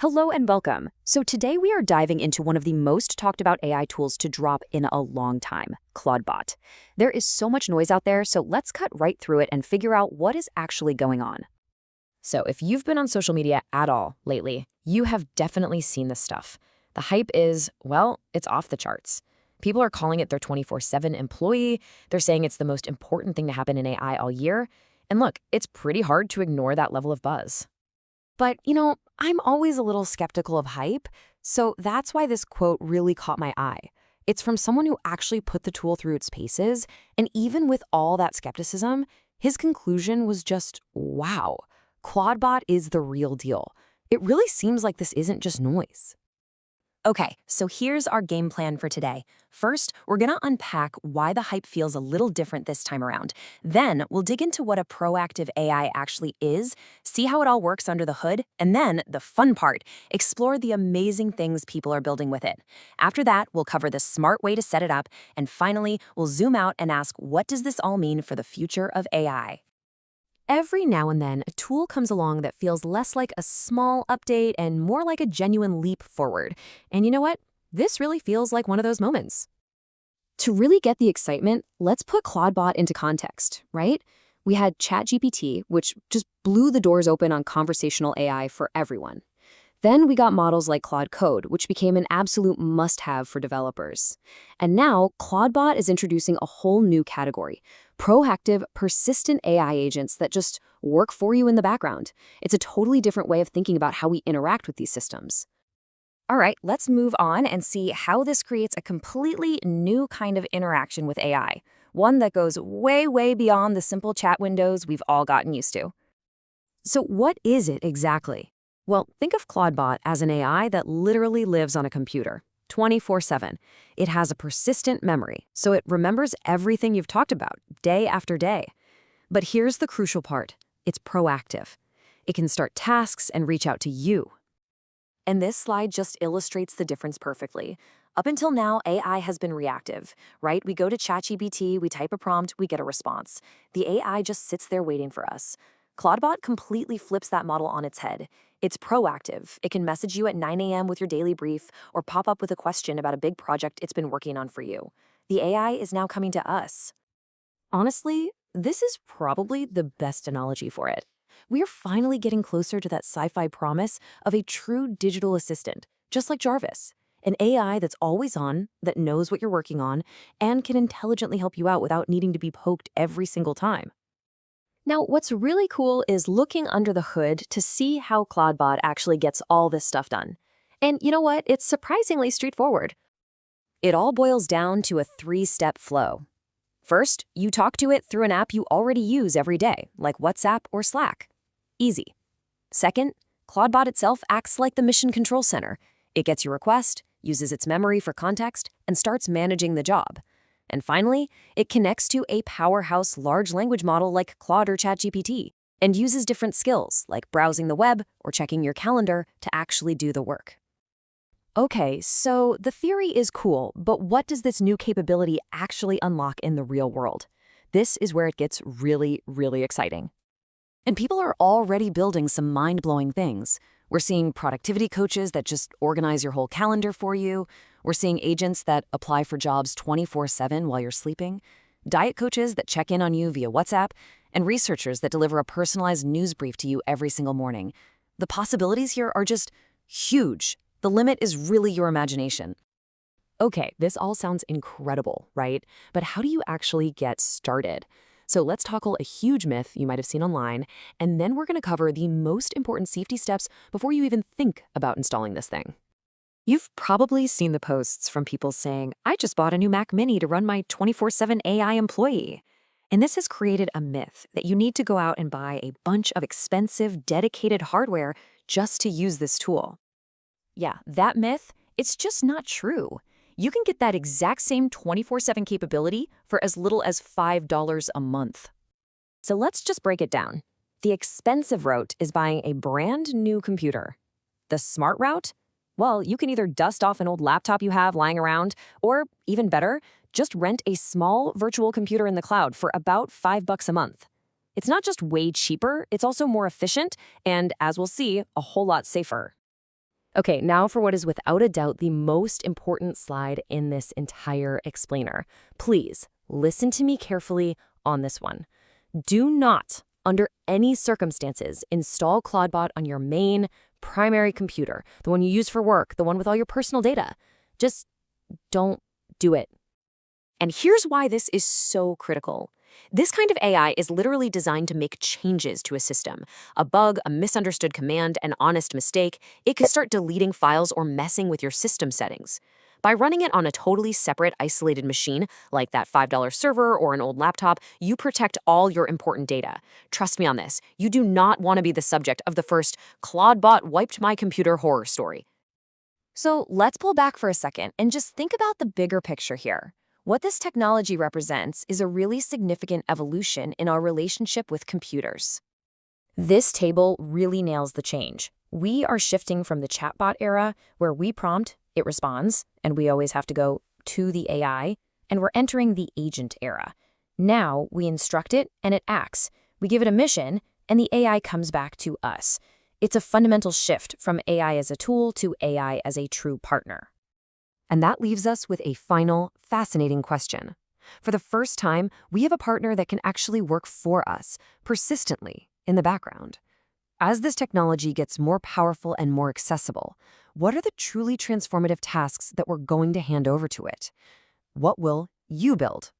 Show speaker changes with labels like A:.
A: Hello and welcome. So today we are diving into one of the most talked about AI tools to drop in a long time, Claude. There is so much noise out there, so let's cut right through it and figure out what is actually going on.
B: So if you've been on social media at all lately, you have definitely seen this stuff. The hype is, well, it's off the charts. People are calling it their 24/7 employee. They're saying it's the most important thing to happen in AI all year. And look, it's pretty hard to ignore that level of buzz.
A: But, I'm always a little skeptical of hype, so that's why this quote really caught my eye. It's from someone who actually put the tool through its paces, and even with all that skepticism, his conclusion was just, wow, Claude is the real deal. It really seems like this isn't just noise.
B: Okay, so here's our game plan for today. First, we're gonna unpack why the hype feels a little different this time around. Then, we'll dig into what a proactive AI actually is, see how it all works under the hood, and then, the fun part, explore the amazing things people are building with it. After that, we'll cover the smart way to set it up, and finally, we'll zoom out and ask, what does this all mean for the future of AI?
A: Every now and then, a tool comes along that feels less like a small update and more like a genuine leap forward. And you know what? This really feels like one of those moments. To really get the excitement, let's put Claude into context, right? We had ChatGPT, which just blew the doors open on conversational AI for everyone. Then we got models like Claude Code, which became an absolute must-have for developers. And now, Claude is introducing a whole new category, proactive, persistent AI agents that just work for you in the background. It's a totally different way of thinking about how we interact with these systems.
B: All right, let's move on and see how this creates a completely new kind of interaction with AI, one that goes way, way beyond the simple chat windows we've all gotten used to.
A: So what is it exactly? Well, think of Claude as an AI that literally lives on a computer, 24/7. It has a persistent memory, so it remembers everything you've talked about, day after day. But here's the crucial part. It's proactive. It can start tasks and reach out to you. And this slide just illustrates the difference perfectly. Up until now, AI has been reactive, right? We go to ChatGPT, we type a prompt, we get a response. The AI just sits there waiting for us. Claude completely flips that model on its head. It's proactive. It can message you at 9 a.m. with your daily brief or pop up with a question about a big project it's been working on for you. The AI is now coming to us. Honestly, this is probably the best analogy for it. We are finally getting closer to that sci-fi promise of a true digital assistant, just like Jarvis. An AI that's always on, that knows what you're working on, and can intelligently help you out without needing to be poked every single time. Now, what's really cool is looking under the hood to see how Claude actually gets all this stuff done. And you know what? It's surprisingly straightforward. It all boils down to a 3-step flow. First, you talk to it through an app you already use every day, like WhatsApp or Slack. Easy. Second, Claude itself acts like the mission control center. It gets your request, uses its memory for context, and starts managing the job. And finally, it connects to a powerhouse large language model like Claude or ChatGPT and uses different skills like browsing the web or checking your calendar to actually do the work. Okay, so the theory is cool, but what does this new capability actually unlock in the real world? This is where it gets really, really exciting. And people are already building some mind-blowing things. We're seeing productivity coaches that just organize your whole calendar for you. We're seeing agents that apply for jobs 24/7 while you're sleeping, diet coaches that check in on you via WhatsApp, and researchers that deliver a personalized news brief to you every single morning. The possibilities here are just huge. The limit is really your imagination. Okay, this all sounds incredible, right? But how do you actually get started? So let's tackle a huge myth you might have seen online, and then we're going to cover the most important safety steps before you even think about installing this thing. You've probably seen the posts from people saying, I just bought a new Mac Mini to run my 24/7 AI employee. And this has created a myth that you need to go out and buy a bunch of expensive, dedicated hardware just to use this tool. Yeah, that myth, it's just not true. You can get that exact same 24/7 capability for as little as $5 a month. So let's just break it down. The expensive route is buying a brand new computer. The smart route? Well, you can either dust off an old laptop you have lying around, or even better, just rent a small virtual computer in the cloud for about $5 a month. It's not just way cheaper, it's also more efficient and, as we'll see, a whole lot safer.
B: Okay, now for what is without a doubt the most important slide in this entire explainer. Please listen to me carefully on this one. Do not, under any circumstances, install ClaudeBot on your main primary computer, the one you use for work, the one with all your personal data. Just don't do it. And here's why this is so critical. This kind of AI is literally designed to make changes to a system. A bug, a misunderstood command, an honest mistake, it could start deleting files or messing with your system settings. By running it on a totally separate, isolated machine, like that $5 server or an old laptop, you protect all your important data. Trust me on this, you do not want to be the subject of the first "ClaudeBot wiped my computer" horror story. So let's pull back for a second and just think about the bigger picture here. What this technology represents is a really significant evolution in our relationship with computers. This table really nails the change. We are shifting from the chatbot era, where we prompt, it responds, and we always have to go to the AI, and we're entering the agent era. Now we instruct it and it acts. We give it a mission, and the AI comes back to us. It's a fundamental shift from AI as a tool to AI as a true partner.
A: And that leaves us with a final, fascinating question. For the first time, we have a partner that can actually work for us, persistently, in the background. As this technology gets more powerful and more accessible, what are the truly transformative tasks that we're going to hand over to it? What will you build?